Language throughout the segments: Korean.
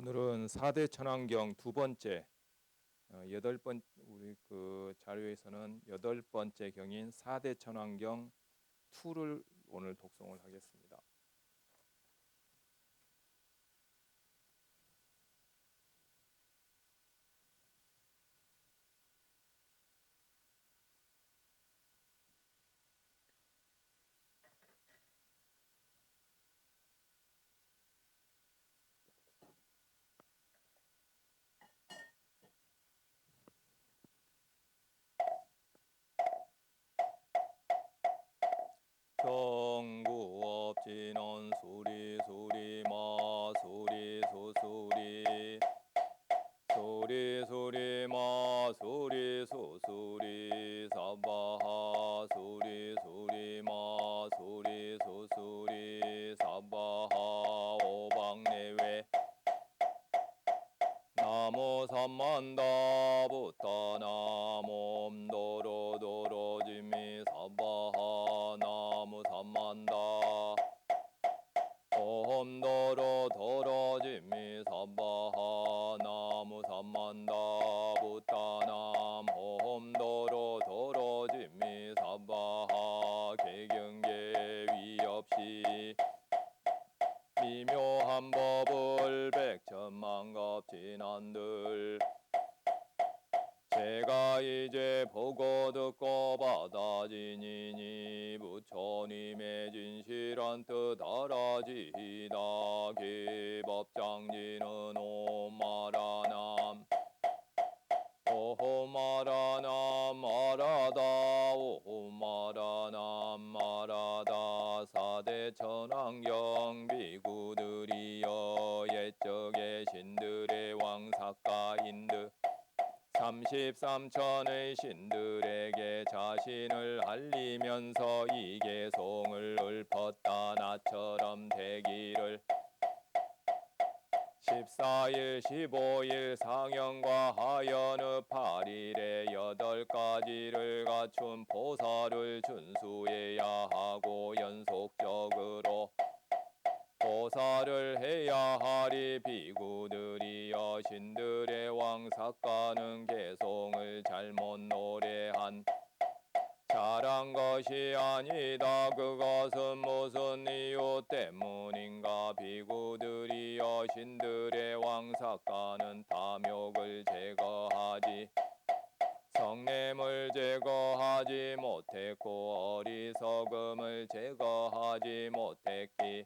오늘은 4대 천왕경 두 번째 여덟 번 우리 그 자료에서는 여덟 번째 경인 4대 천왕경 2를 오늘 독송을 하겠습니다. 경구업진원 소리소리마 소리소소리 소리소리마 소리소소리 사바하 소리소리마 소리소소리 사바하 오방내외 나무 삼만다 부타 나무 도로도로지미 사바하 나무 삼만다 옴도로 도로지미 사바하 나무 삼만다 부타남 옴도로 도로지미 사바하 개경계 위없이 미묘한 법을 백천만갑진한들 제가 이제 보고 듣고 받아지니니 부처님의 진실한 뜻 알아지이다. 기법장지는 오마라남 오마라남 마라다 오마라남 마라다 사대 천왕경 비구들이여 옛적의 신들의 왕사가인드 33천의 신들에게 자신을 알리면서 이 개송을 읊었다. 나처럼 되기를 14일 15일 상영과 하연의 8일에 8가지를 갖춘 보살을 준수해야 하고 연속적으로 보살을 해야 하리. 비구들이 여신들의 왕사가는 개송을 잘못 노래한 잘한 것이 아니다. 그것은 무슨 이유 때문인가? 비구들이 여신들의 왕사가는 탐욕을 제거하지 성냄을 제거하지 못했고 어리석음을 제거하지 못했기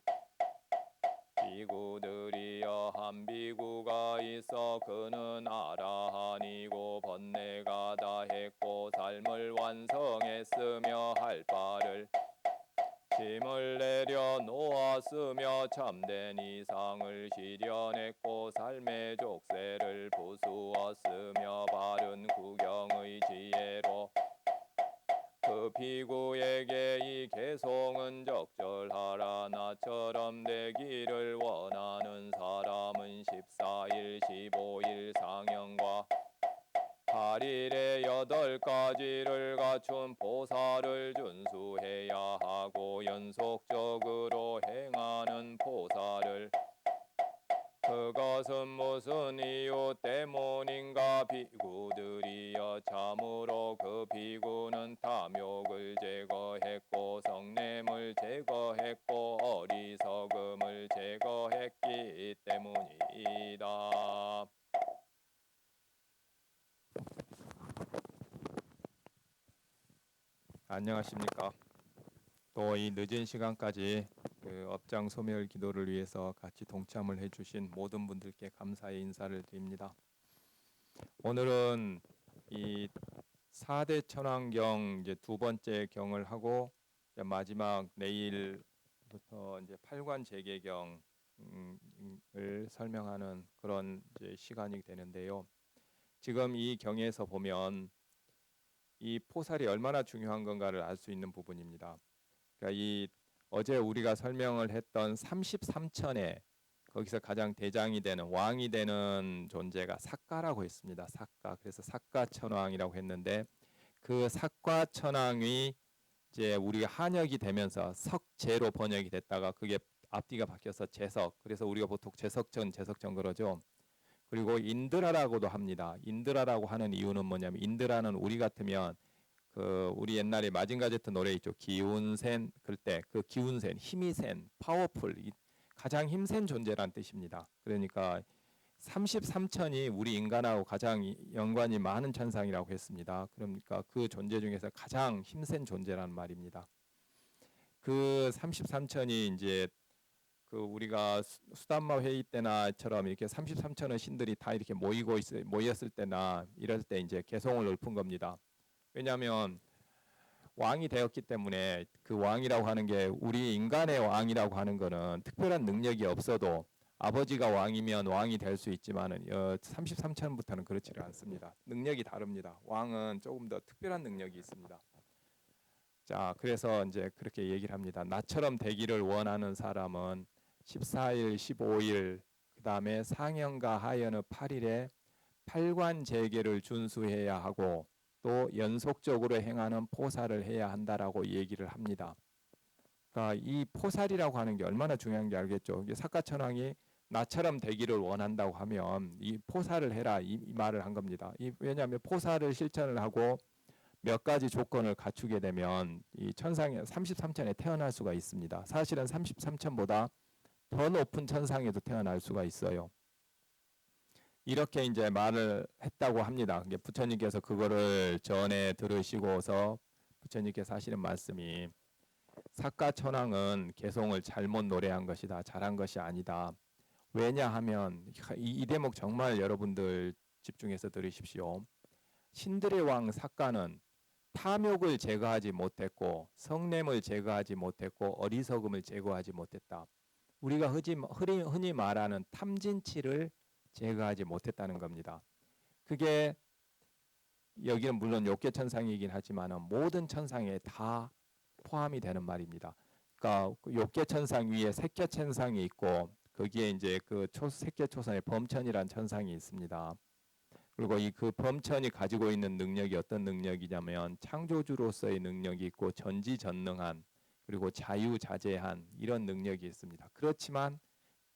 비구들이여 한 비구가 있어 그는 아라한이고 번뇌가 다했고 삶을 완성했으며 할 바를 짐을 내려 놓았으며 참된 이상을 실현했고 삶의 족쇄를 부수었으며 바른 구경의 지혜로 그 비구에게 이 개송은 적절하라. 나처럼 되기를 원하는 사람은 14일 15일 상영과 8일에 8가지를 갖춘 보살을 준수해야 하고 연속적으로 행하는 보살을 그것은 무슨 이유 때문인가? 비구들이여 참으로 그 비구는 탐욕을 제거했고 성냄을 제거했고 어리석음을 제거했기 때문이다. 안녕하십니까. 또 이 늦은 시간까지 그 업장 소멸 기도를 위해서 같이 동참을 해주신 모든 분들께 감사의 인사를 드립니다. 오늘은 이 4대 천왕경 이제 두 번째 경을 하고 이제 마지막 내일부터 이제 8관 재개경을 설명하는 그런 이제 시간이 되는데요. 지금 이 경에서 보면 이 포살이 얼마나 중요한 건가를 알 수 있는 부분입니다. 그러니까 이 어제 우리가 설명을 했던 33천에 거기서 가장 대장이 되는 왕이 되는 존재가 삭가라고 했습니다. 삭가. 그래서 삭가천왕이라고 했는데 그 삭가천왕이 이제 우리가 한역이 되면서 석재로 번역이 됐다가 그게 앞뒤가 바뀌어서 재석. 그래서 우리가 보통 재석전 그러죠. 그리고 인드라라고도 합니다. 인드라라고 하는 이유는 뭐냐면 인드라는 우리 같으면 그 우리 옛날에 마징가 제트 노래 있죠. 기운센 그때 그 기운센 힘이 센 파워풀 가장 힘센 존재란 뜻입니다. 그러니까 33천이 우리 인간하고 가장 연관이 많은 천상이라고 했습니다. 그러니까 그 존재 중에서 가장 힘센 존재라는 말입니다. 그 33천이 이제 그 우리가 수단마 회의 때나처럼 이렇게 33천의 신들이 다 이렇게 모였을 때나 이럴 때 이제 개성을 읊은 겁니다. 왜냐하면 왕이 되었기 때문에 그 왕이라고 하는 게 우리 인간의 왕이라고 하는 거는 특별한 능력이 없어도 아버지가 왕이면 왕이 될 수 있지만은 33천부터는 그렇지를 않습니다. 능력이 다릅니다. 왕은 조금 더 특별한 능력이 있습니다. 자, 그래서 이제 그렇게 얘기를 합니다. 나처럼 되기를 원하는 사람은 14일, 15일, 그 다음에 상현과 하현의 8일에 팔관제계를 준수해야 하고 또 연속적으로 행하는 포살을 해야 한다라고 얘기를 합니다. 그러니까 이 포살이라고 하는 게 얼마나 중요한지 알겠죠? 사카천왕이 나처럼 되기를 원한다고 하면 이 포살을 해라 이 말을 한 겁니다. 왜냐하면 포살을 실천을 하고 몇 가지 조건을 갖추게 되면 이 천상에 33천에 태어날 수가 있습니다. 사실은 33천보다 더 높은 천상에도 태어날 수가 있어요. 이렇게 이제 말을 했다고 합니다. 부처님께서 그거를 전에 들으시고서 부처님께서 하시는 말씀이 사카천왕은 개송을 잘못 노래한 것이다. 잘한 것이 아니다. 왜냐하면 이 대목 정말 여러분들 집중해서 들으십시오. 신들의 왕 사카는 탐욕을 제거하지 못했고 성냄을 제거하지 못했고 어리석음을 제거하지 못했다. 우리가 흔히 말하는 탐진치를 제거하지 못했다는 겁니다. 그게 여기는 물론 욕계천상이긴 하지만 모든 천상에 다 포함이 되는 말입니다. 그러니까 욕계천상 위에 색계천상이 있고 거기에 이제 그 색계초선의 범천이란 천상이 있습니다. 그리고 이 그 범천이 가지고 있는 능력이 어떤 능력이냐면 창조주로서의 능력이 있고 전지전능한 그리고 자유자재한 이런 능력이 있습니다. 그렇지만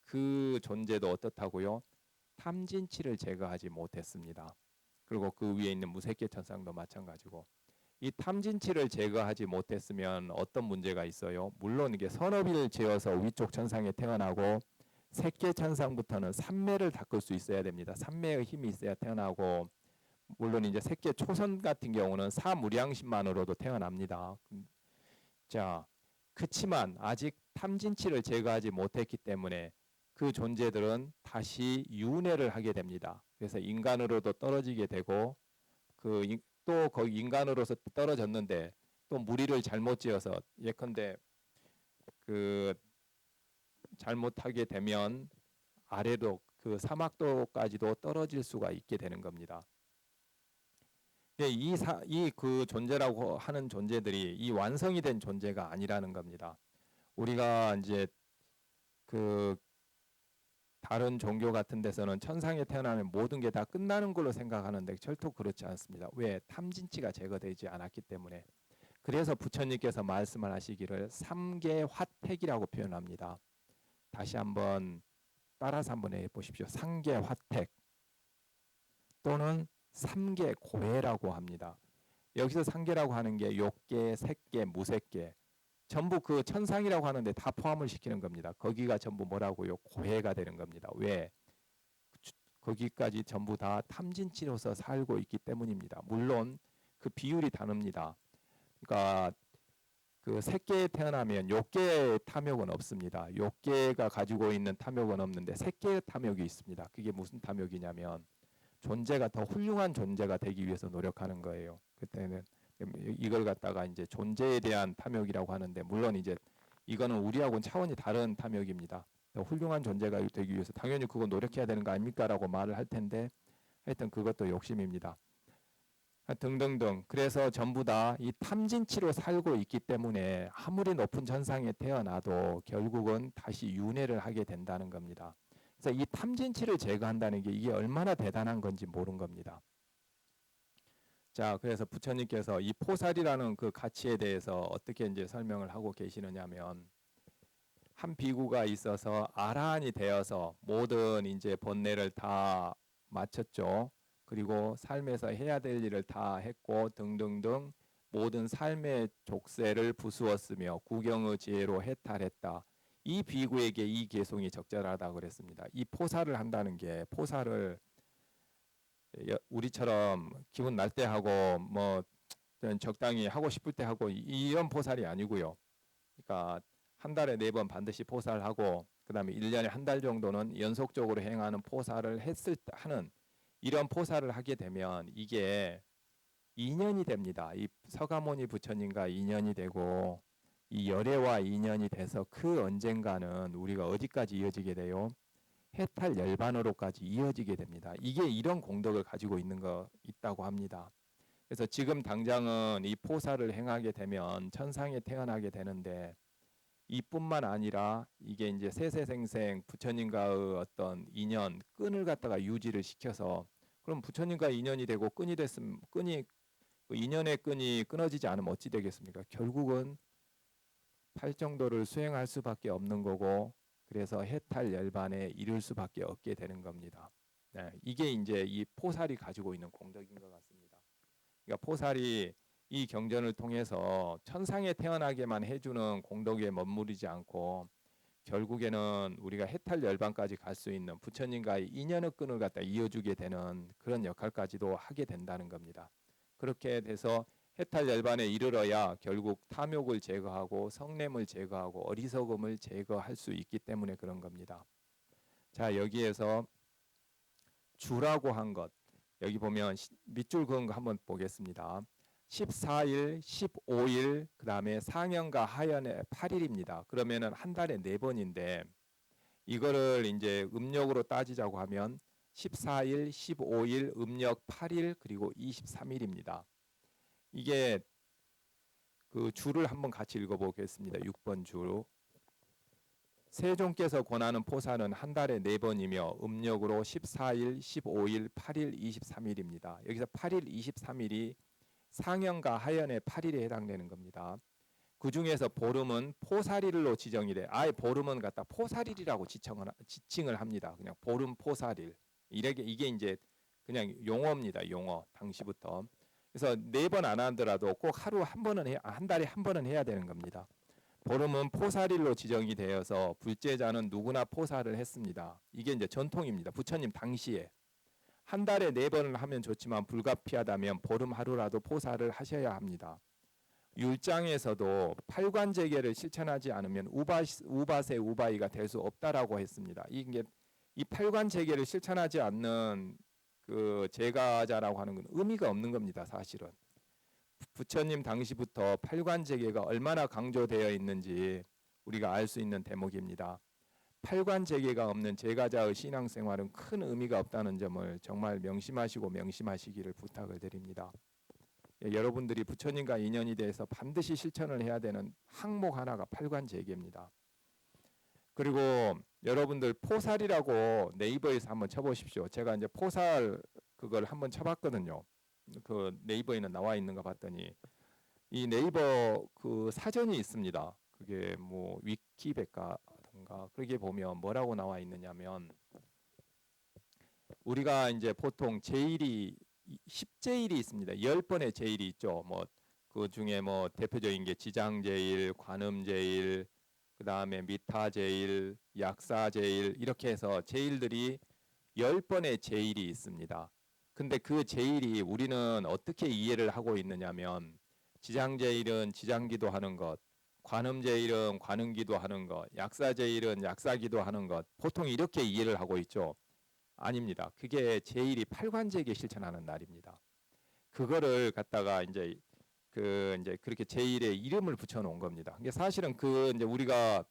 그 존재도 어떻다고요? 탐진치를 제거하지 못했습니다. 그리고 그 위에 있는 무색계 천상도 마찬가지고 이 탐진치를 제거하지 못했으면 어떤 문제가 있어요? 물론 이게 선업일을 지어서 위쪽 천상에 태어나고 색계 천상부터는 삼매를 닦을 수 있어야 됩니다. 삼매의 힘이 있어야 태어나고 물론 이제 색계 초선 같은 경우는 사무량심만으로도 태어납니다. 자, 그치만 아직 탐진치를 제거하지 못했기 때문에 그 존재들은 다시 윤회를 하게 됩니다. 그래서 인간으로도 떨어지게 되고 또 거기 인간으로서 떨어졌는데 또 무리를 잘못 지어서 예컨대 그 잘못하게 되면 아래로 그 사막도까지도 떨어질 수가 있게 되는 겁니다. 이 그 존재라고 하는 존재들이 이 완성이 된 존재가 아니라는 겁니다. 우리가 이제 그 다른 종교 같은 데서는 천상에 태어나면 모든 게 다 끝나는 걸로 생각하는데 절대 그렇지 않습니다. 왜? 탐진치가 제거되지 않았기 때문에. 그래서 부처님께서 말씀을 하시기를 삼계화택이라고 표현합니다. 다시 한번 따라서 한번 해보십시오. 상계화택 또는 삼계고해라고 합니다. 여기서 상계라고 하는 게 욕계, 색계, 무색계 전부 그 천상이라고 하는데 다 포함을 시키는 겁니다. 거기가 전부 뭐라고요? 고해가 되는 겁니다. 왜? 거기까지 전부 다 탐진치로서 살고 있기 때문입니다. 물론 그 비율이 다릅니다. 그러니까 그 색계에 태어나면 욕계의 탐욕은 없습니다. 욕계가 가지고 있는 탐욕은 없는데 색계의 탐욕이 있습니다. 그게 무슨 탐욕이냐면 존재가 더 훌륭한 존재가 되기 위해서 노력하는 거예요. 그때는 이걸 갖다가 이제 존재에 대한 탐욕이라고 하는데 물론 이제 이거는 우리하고는 차원이 다른 탐욕입니다. 더 훌륭한 존재가 되기 위해서 당연히 그거 노력해야 되는 거 아닙니까라고 말을 할 텐데 하여튼 그것도 욕심입니다. 등등등. 그래서 전부 다 이 탐진치로 살고 있기 때문에 아무리 높은 천상에 태어나도 결국은 다시 윤회를 하게 된다는 겁니다. 그래서 이 탐진치를 제거한다는 게 이게 얼마나 대단한 건지 모르는 겁니다. 자, 그래서 부처님께서 이 포살이라는 그 가치에 대해서 어떻게 이제 설명을 하고 계시느냐면 한 비구가 있어서 아라한이 되어서 모든 이제 번뇌를 다 마쳤죠. 그리고 삶에서 해야 될 일을 다 했고 등등등 모든 삶의 족쇄를 부수었으며 구경의 지혜로 해탈했다. 이 비구에게 이 계송이 적절하다고 그랬습니다. 이 포사를 한다는 게 포사를 우리처럼 기분 날 때 하고 뭐 적당히 하고 싶을 때 하고 이런 포살이 아니고요. 그러니까 한 달에 4번 반드시 포살을 하고 그다음에 1년에 한 달 정도는 연속적으로 행하는 포살을 하는 이런 포살을 하게 되면 이게 인연이 됩니다. 이 서가모니 부처님과 인연이 되고 이 열애와 인연이 돼서 그 언젠가는 우리가 어디까지 이어지게 돼요? 해탈 열반으로까지 이어지게 됩니다. 이게 이런 공덕을 가지고 있다고 합니다. 그래서 지금 당장은 이 포사를 행하게 되면 천상에 태어나게 되는데 이뿐만 아니라 이게 이제 세세생생 부처님과의 어떤 인연 끈을 갖다가 유지를 시켜서 그럼 부처님과 인연이 되고 끈이 됐으면 그 인연의 끈이 끊어지지 않으면 어찌 되겠습니까? 결국은 팔정도를 수행할 수밖에 없는 거고 그래서 해탈 열반에 이를 수밖에 없게 되는 겁니다. 네, 이게 이제 이 포살이 가지고 있는 공덕인 것 같습니다. 그러니까 포살이 이 경전을 통해서 천상에 태어나게만 해주는 공덕에 머무르지 않고 결국에는 우리가 해탈 열반까지 갈 수 있는 부처님과의 인연의 끈을 갖다 이어주게 되는 그런 역할까지도 하게 된다는 겁니다. 그렇게 돼서 해탈 열반에 이르러야 결국 탐욕을 제거하고 성냄을 제거하고 어리석음을 제거할 수 있기 때문에 그런 겁니다. 자, 여기에서 주라고 한 것 여기 보면 밑줄 그은 거 한번 보겠습니다. 14일, 15일, 그 다음에 상현과 하현의 8일입니다. 그러면은 한 달에 4번인데 이거를 이제 음력으로 따지자고 하면 14일, 15일, 음력 8일, 그리고 23일입니다. 이게 그 줄을 한번 같이 읽어보겠습니다. 6번 줄. 세종께서 권하는 포사는 한 달에 4번이며 음력으로 14일, 15일, 8일, 23일입니다. 여기서 8일, 23일이 상현과 하현의 8일에 해당되는 겁니다. 그 중에서 보름은 포살일로 지정이 돼. 아예 보름은 갖다 포살일이라고 지칭을 합니다. 그냥 보름 포살일. 이게 이제 그냥 용어입니다. 용어 당시부터. 그래서 4번 안 하더라도 꼭 하루 한 번은 한 달에 한 번은 해야 되는 겁니다. 보름은 포살일로 지정이 되어서 불제자는 누구나 포살을 했습니다. 이게 이제 전통입니다. 부처님 당시에 한 달에 4번을 하면 좋지만 불가피하다면 보름 하루라도 포살을 하셔야 합니다. 율장에서도 팔관제계를 실천하지 않으면 우바세 우바이가 될 수 없다라고 했습니다. 이게 이 팔관제계를 실천하지 않는 그 제가자라고 하는 건 의미가 없는 겁니다. 사실은 부처님 당시부터 팔관제계가 얼마나 강조되어 있는지 우리가 알 수 있는 대목입니다. 팔관제계가 없는 제가자의 신앙생활은 큰 의미가 없다는 점을 정말 명심하시기를 부탁을 드립니다. 여러분들이 부처님과 인연이 돼서 반드시 실천을 해야 되는 항목 하나가 팔관제계입니다. 그리고 여러분들 포살이라고 네이버에서 한번 쳐보십시오. 제가 이제 포살 그걸 한번 쳐봤거든요. 그 네이버에는 나와 있는 거 봤더니 이 네이버 그 사전이 있습니다. 그게 뭐 위키백과든가 그게 보면 뭐라고 나와 있느냐면 우리가 이제 보통 제일이 10제일이 있습니다. 10번의 제일이 있죠. 뭐 그 중에 뭐 대표적인 게 지장제일, 관음제일, 그 다음에 미타제일, 약사제일 이렇게 해서 제일들이 10번의 제일이 있습니다. 근데 그 제일이 우리는 어떻게 이해를 하고 있느냐면 지장제일은 지장기도 하는 것, 관음제일은 관음기도 하는 것, 약사제일은 약사기도 하는 것 보통 이렇게 이해를 하고 있죠. 아닙니다. 그게 제일이 팔관제계 실천하는 날입니다. 그거를 갖다가 이제 그렇게 제일의 이름을 붙여 놓은 겁니다. 이게 사실은 그 이제 우리가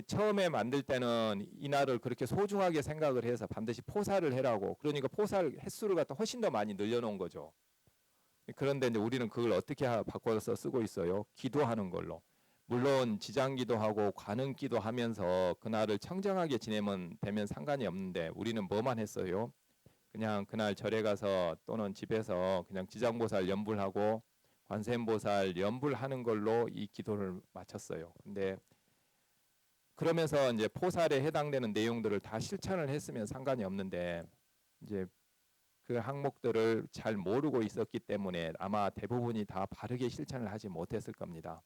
처음에 만들 때는 이 날을 그렇게 소중하게 생각을 해서 반드시 포살을 해라고 그러니까 포살 횟수를 갖다 훨씬 더 많이 늘려놓은 거죠. 그런데 이제 우리는 그걸 어떻게 바꿔서 쓰고 있어요? 기도하는 걸로. 물론 지장기도 하고 관음기도 하면서 그날을 청정하게 지내면 되면 상관이 없는데 우리는 뭐만 했어요? 그냥 그날 절에 가서 또는 집에서 그냥 지장보살 연불하고 관세음보살 연불하는 걸로 이 기도를 마쳤어요. 근데 그러면서 이제 포살에 해당되는 내용들을 다 실천을 했으면 상관이 없는데 이제 그 항목들을 잘 모르고 있었기 때문에 아마 대부분이 다 바르게 실천을 하지 못했을 겁니다.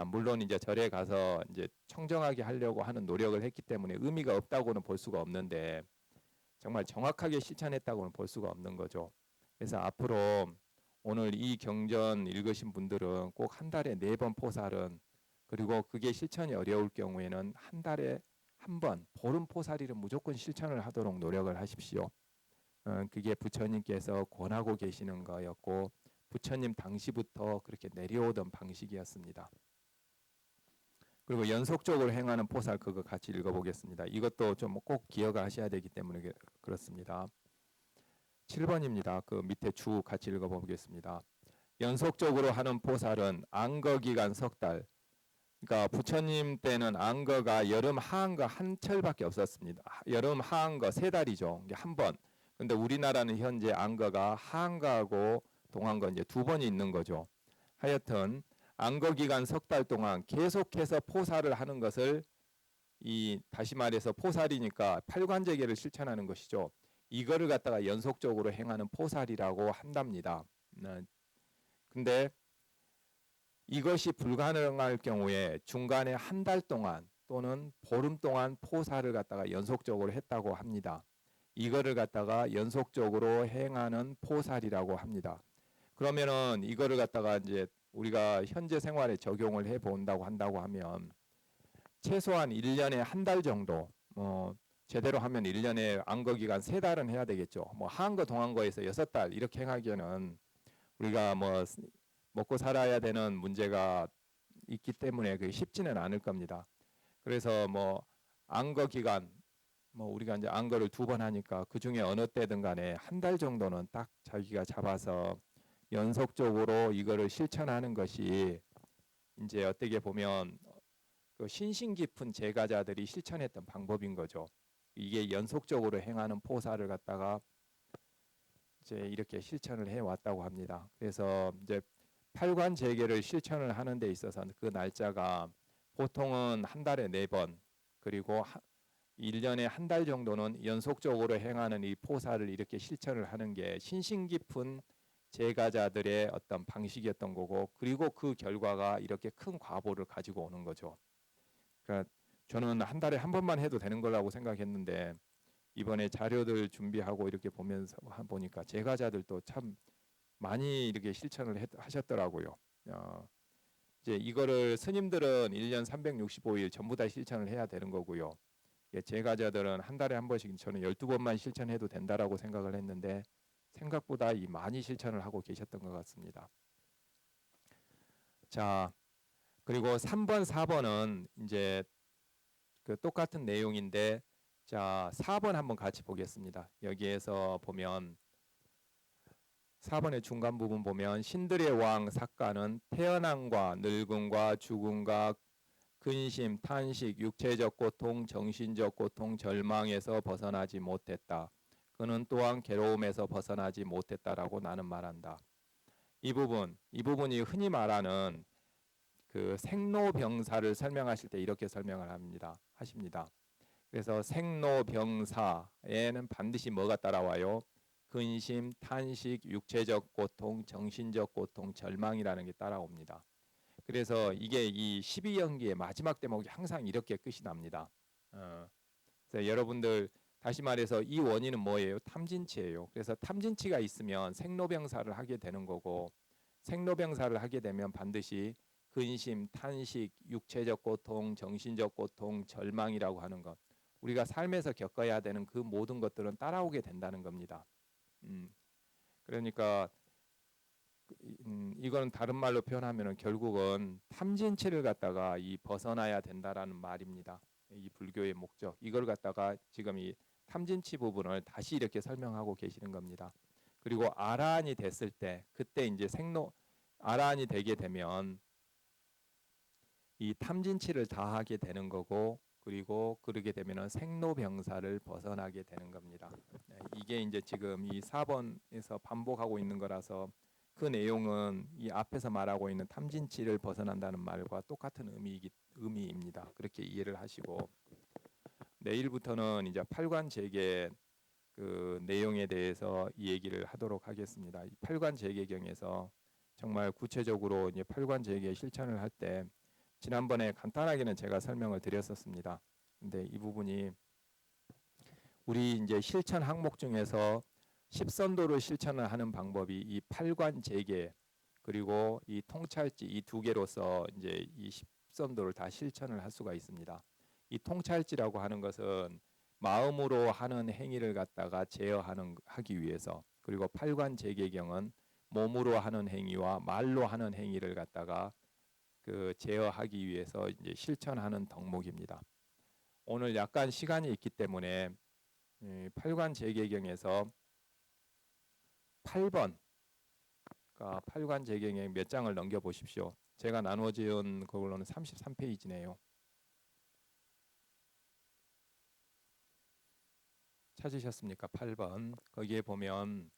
물론 이제 절에 가서 이제 청정하게 하려고 하는 노력을 했기 때문에 의미가 없다고는 볼 수가 없는데 정말 정확하게 실천했다고는 볼 수가 없는 거죠. 그래서 앞으로 오늘 이 경전 읽으신 분들은 꼭 한 달에 4번 포살은, 그리고 그게 실천이 어려울 경우에는 한 달에 한 번 보름 포살일은 무조건 실천을 하도록 노력을 하십시오. 그게 부처님께서 권하고 계시는 거였고 부처님 당시부터 그렇게 내려오던 방식이었습니다. 그리고 연속적으로 행하는 포살 그거 같이 읽어보겠습니다. 이것도 좀 꼭 기억하셔야 되기 때문에 그렇습니다. 7번입니다. 그 밑에 주 같이 읽어보겠습니다. 연속적으로 하는 포살은 안거 기간 석 달. 그러니까 부처님 때는 안거가 여름 하안거 한 철밖에 없었습니다. 여름 하안거 3달이죠. 한 번. 근데 우리나라는 현재 안거가 하안거하고 동안거 이제 2번이 있는 거죠. 하여튼 안거 기간 석 달 동안 계속해서 포살을 하는 것을 다시 말해서 포살이니까 팔관제계를 실천하는 것이죠. 이거를 갖다가 연속적으로 행하는 포살이라고 한답니다. 근데 이것이 불가능할 경우에 중간에 한 달 동안 또는 보름 동안 포살을 갖다가 연속적으로 했다고 합니다. 이거를 갖다가 연속적으로 행하는 포살이라고 합니다. 그러면은 이거를 갖다가 이제 우리가 현재 생활에 적용을 해 본다고 한다고 하면 최소한 1년에 한 달 정도, 제대로 하면 1년에 안거 기간 3달은 해야 되겠죠. 하안거 동안거에서 6달 이렇게 행하기에는 우리가 먹고 살아야 되는 문제가 있기 때문에 그게 쉽지는 않을 겁니다. 그래서 안거 기간 우리가 이제 안거를 2번 하니까 그 중에 어느 때든 간에 한 달 정도는 딱 자기가 잡아서 연속적으로 이거를 실천하는 것이 이제 어떻게 보면 그 신심 깊은 제가자들이 실천했던 방법인 거죠. 이게 연속적으로 행하는 포살을 갖다가 이제 이렇게 실천을 해 왔다고 합니다. 그래서 이제 팔관제계를 실천을 하는 데 있어서 그 날짜가 보통은 한 달에 4번, 그리고 1년에 한 달 정도는 연속적으로 행하는 이 포살을 이렇게 실천을 하는 게 신심 깊은 제가자들의 어떤 방식이었던 거고, 그리고 그 결과가 이렇게 큰 과보를 가지고 오는 거죠. 그러니까 저는 한 달에 한 번만 해도 되는 거라고 생각했는데 이번에 자료들 준비하고 이렇게 보면서 보니까 제가자들도 참 많이 이렇게 실천을 하셨더라고요. 이제 이거를 스님들은 1년 365일 전부 다 실천을 해야 되는 거고요. 제가자들은 한 달에 한 번씩 저는 12번만 실천해도 된다라고 생각을 했는데 생각보다 많이 실천을 하고 계셨던 것 같습니다. 자, 그리고 3번, 4번은 이제 그 똑같은 내용인데, 자, 4번 한번 같이 보겠습니다. 여기에서 보면 4번의 중간 부분 보면 신들의 왕 삭가는 태어남과 늙음과 죽음과 근심, 탄식, 육체적 고통, 정신적 고통, 절망에서 벗어나지 못했다. 그는 또한 괴로움에서 벗어나지 못했다라고 나는 말한다. 이 부분이 흔히 말하는 그 생로병사를 설명하실 때 이렇게 설명을 하십니다. 그래서 생로병사에는 반드시 뭐가 따라와요? 근심, 탄식, 육체적 고통, 정신적 고통, 절망이라는 게 따라옵니다. 그래서 이게 이 12연기의 마지막 대목이 항상 이렇게 끝이 납니다. 그래서 여러분들 다시 말해서 이 원인은 뭐예요? 탐진치예요. 그래서 탐진치가 있으면 생로병사를 하게 되는 거고, 생로병사를 하게 되면 반드시 근심, 탄식, 육체적 고통, 정신적 고통, 절망이라고 하는 것, 우리가 삶에서 겪어야 되는 그 모든 것들은 따라오게 된다는 겁니다. 그러니까 이거는 다른 말로 표현하면 결국은 탐진치를 갖다가 벗어나야 된다라는 말입니다. 이 불교의 목적, 이걸 갖다가 지금 이 탐진치 부분을 다시 이렇게 설명하고 계시는 겁니다. 그리고 아라한이 됐을 때, 그때 이제 아라한이 되게 되면 이 탐진치를 다 하게 되는 거고, 그리고 그러게 되면 생로병사를 벗어나게 되는 겁니다. 이게 이제 지금 이 4번에서 반복하고 있는 거라서 그 내용은 이 앞에서 말하고 있는 탐진치를 벗어난다는 말과 똑같은 의미입니다. 그렇게 이해를 하시고 내일부터는 이제 팔관재계 그 내용에 대해서 이 얘기를 하도록 하겠습니다. 이 팔관재계경에서 정말 구체적으로 이제 팔관재계 실천을 할 때 지난번에 간단하게는 제가 설명을 드렸었습니다. 근데 이 부분이 우리 이제 실천 항목 중에서 십선도를 실천을 하는 방법이 이 팔관재계 그리고 이 통찰지 이 두 개로서 이제 이 십선도를 다 실천을 할 수가 있습니다. 이 통찰지라고 하는 것은 마음으로 하는 행위를 갖다가 하기 위해서, 그리고 팔관재계경은 몸으로 하는 행위와 말로 하는 행위를 갖다가 그 제어하기 위해서 이제 실천하는 덕목입니다. 오늘 약간 시간이 있기 때문에 팔관재계경에서 8번, 그러니까 팔관재계경 몇 장을 넘겨 보십시오. 제가 나누어 지은 그걸로는 33페이지네요. 찾으셨습니까? 8번. 거기에 보면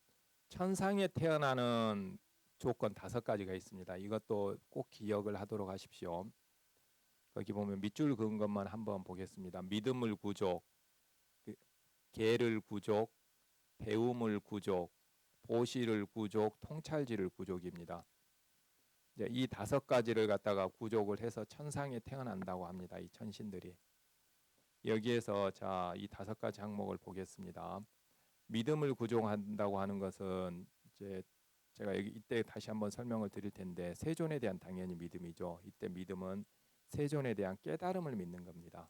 천상에 태어나는 조건 5가지가 있습니다. 이것도 꼭 기억을 하도록 하십시오. 거기 보면 밑줄 그은 것만 한번 보겠습니다. 믿음을 구족, 계를 구족, 배움을 구족, 보시를 구족, 통찰지를 구족입니다. 이제 이 5가지를 갖다가 구족을 해서 천상에 태어난다고 합니다. 이 천신들이. 여기에서 자, 이 5가지 항목을 보겠습니다. 믿음을 구족한다고 하는 것은 이제 제가 이때 다시 한번 설명을 드릴 텐데, 세존에 대한 당연히 믿음이죠. 이때 믿음은 세존에 대한 깨달음을 믿는 겁니다.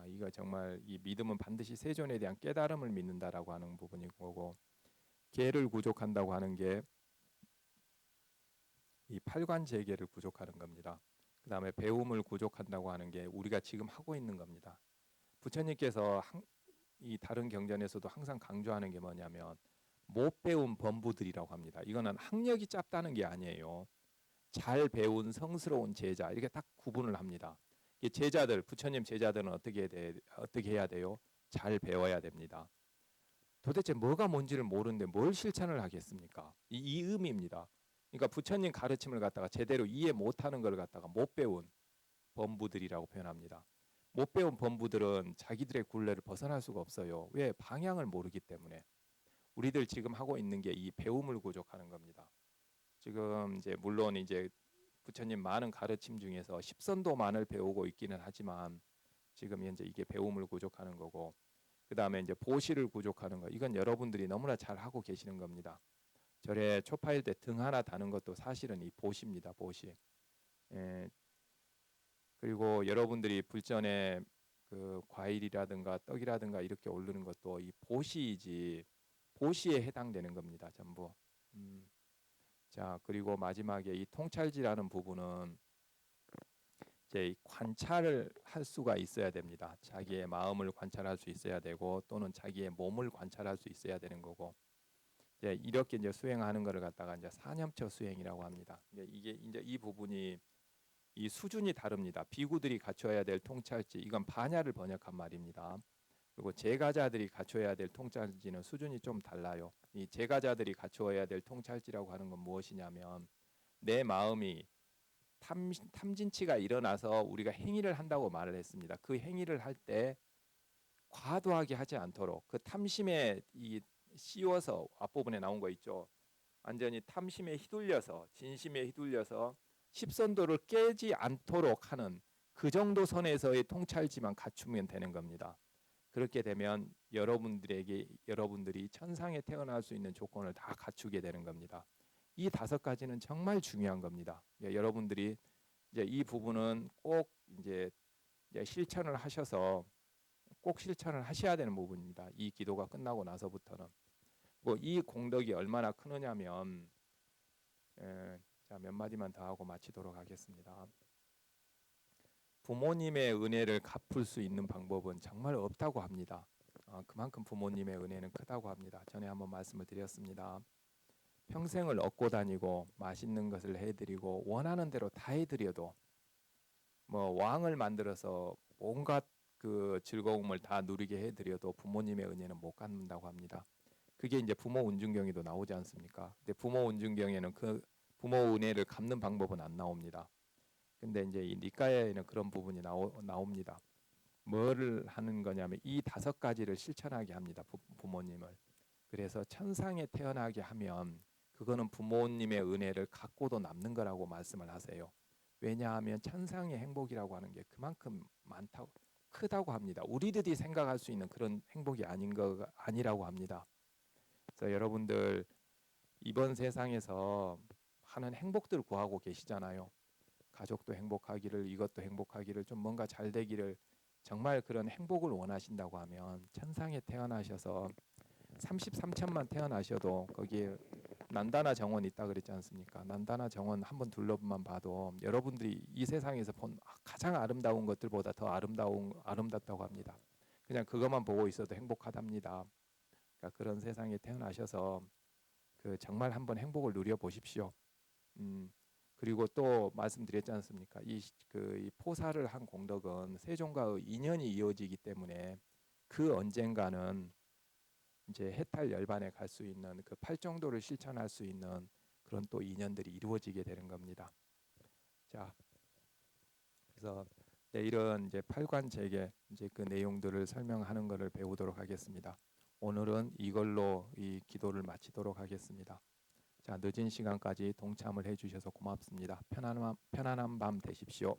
이거 정말 이 믿음은 반드시 세존에 대한 깨달음을 믿는다라고 하는 부분인 거고, 계를 구족한다고 하는 게 이 팔관재계를 구족하는 겁니다. 그 다음에 배움을 구족한다고 하는 게 우리가 지금 하고 있는 겁니다. 부처님께서 이 다른 경전에서도 항상 강조하는 게 뭐냐면 못 배운 범부들이라고 합니다. 이거는 학력이 짧다는 게 아니에요. 잘 배운 성스러운 제자, 이렇게 딱 구분을 합니다. 제자들, 부처님 제자들은 어떻게 해야 돼요? 잘 배워야 됩니다. 도대체 뭐가 뭔지를 모르는데 뭘 실천을 하겠습니까? 이 의미입니다. 그러니까 부처님 가르침을 갖다가 제대로 이해 못하는 걸 갖다가 못 배운 범부들이라고 표현합니다. 못 배운 범부들은 자기들의 굴레를 벗어날 수가 없어요. 왜? 방향을 모르기 때문에. 우리들 지금 하고 있는 게 이 배움을 구족하는 겁니다. 지금 이제 물론 이제 부처님 많은 가르침 중에서 십선도만을 배우고 있기는 하지만 지금 현재 이게 배움을 구족하는 거고, 그 다음에 이제 보시를 구족하는 거, 이건 여러분들이 너무나 잘 하고 계시는 겁니다. 절에 초파일 때 등 하나 다는 것도 사실은 이 보시입니다. 보시. 그리고 여러분들이 불전에 그 과일이라든가 떡이라든가 이렇게 오르는 것도 이 보시이지, 보시에 해당되는 겁니다. 전부. 자, 그리고 마지막에 이 통찰지라는 부분은 이제 관찰을 할 수가 있어야 됩니다. 자기의 마음을 관찰할 수 있어야 되고, 또는 자기의 몸을 관찰할 수 있어야 되는 거고, 이제 이렇게 이제 수행하는 것을 갖다가 이제 사념처 수행이라고 합니다. 이게 이제 이 부분이 이 수준이 다릅니다. 비구들이 갖춰야 될 통찰지, 이건 반야를 번역한 말입니다. 그리고 제가자들이 갖춰야 될 통찰지는 수준이 좀 달라요. 이 제가자들이 갖춰야 될 통찰지라고 하는 건 무엇이냐면, 내 마음이 탐진치가 일어나서 우리가 행위를 한다고 말을 했습니다. 그 행위를 할 때 과도하게 하지 않도록, 그 탐심에 이 씌워서 앞부분에 나온 거 있죠. 완전히 탐심에 휘둘려서, 진심에 휘둘려서 십선도를 깨지 않도록 하는 그 정도 선에서의 통찰지만 갖추면 되는 겁니다. 그렇게 되면 여러분들이 천상에 태어날 수 있는 조건을 다 갖추게 되는 겁니다. 이 5가지는 정말 중요한 겁니다. 여러분들이 이제 이 부분은 꼭 이제 실천을 하셔서 꼭 실천을 하셔야 되는 부분입니다. 이 기도가 끝나고 나서부터는. 이 공덕이 얼마나 크느냐면, 자, 몇 마디만 더 하고 마치도록 하겠습니다. 부모님의 은혜를 갚을 수 있는 방법은 정말 없다고 합니다. 그만큼 부모님의 은혜는 크다고 합니다. 전에 한번 말씀을 드렸습니다. 평생을 얻고 다니고 맛있는 것을 해드리고 원하는 대로 다 해드려도, 뭐 왕을 만들어서 온갖 그 즐거움을 다 누리게 해드려도 부모님의 은혜는 못 갚는다고 합니다. 그게 이제 부모 운중경에도 나오지 않습니까? 근데 부모 운중경에는 그 부모 은혜를 갚는 방법은 안 나옵니다. 근데 이제 이 니까야에는 그런 부분이 나옵니다. 뭐를 하는 거냐면 이 5가지를 실천하게 합니다. 부모님을. 그래서 천상에 태어나게 하면 그거는 부모님의 은혜를 갖고도 남는 거라고 말씀을 하세요. 왜냐하면 천상의 행복이라고 하는 게 그만큼 많다고 크다고 합니다. 우리들이 생각할 수 있는 그런 행복이 아니라고 합니다. 그래서 여러분들 이번 세상에서 하는 행복들 구하고 계시잖아요. 가족도 행복하기를, 이것도 행복하기를, 좀 뭔가 잘 되기를, 정말 그런 행복을 원하신다고 하면 천상에 태어나셔서 33천만 태어나셔도 거기에 난다나 정원 있다 그랬지 않습니까? 난다나 정원 한번 둘러만 봐도 여러분들이 이 세상에서 본 가장 아름다운 것들보다 더 아름답다고 합니다. 그냥 그것만 보고 있어도 행복하답니다. 그러니까 그런 세상에 태어나셔서 그 정말 한번 행복을 누려 보십시오. 그리고 또 말씀드렸지 않습니까? 이 포사를 한 공덕은 세종과의 인연이 이어지기 때문에 그 언젠가는 이제 해탈 열반에 갈 수 있는 그 팔정도를 실천할 수 있는 그런 또 인연들이 이루어지게 되는 겁니다. 자, 그래서 내일은 이제 팔관제계 이제 그 내용들을 설명하는 것을 배우도록 하겠습니다. 오늘은 이걸로 이 기도를 마치도록 하겠습니다. 자, 늦은 시간까지 동참을 해주셔서 고맙습니다. 편안한 밤 되십시오.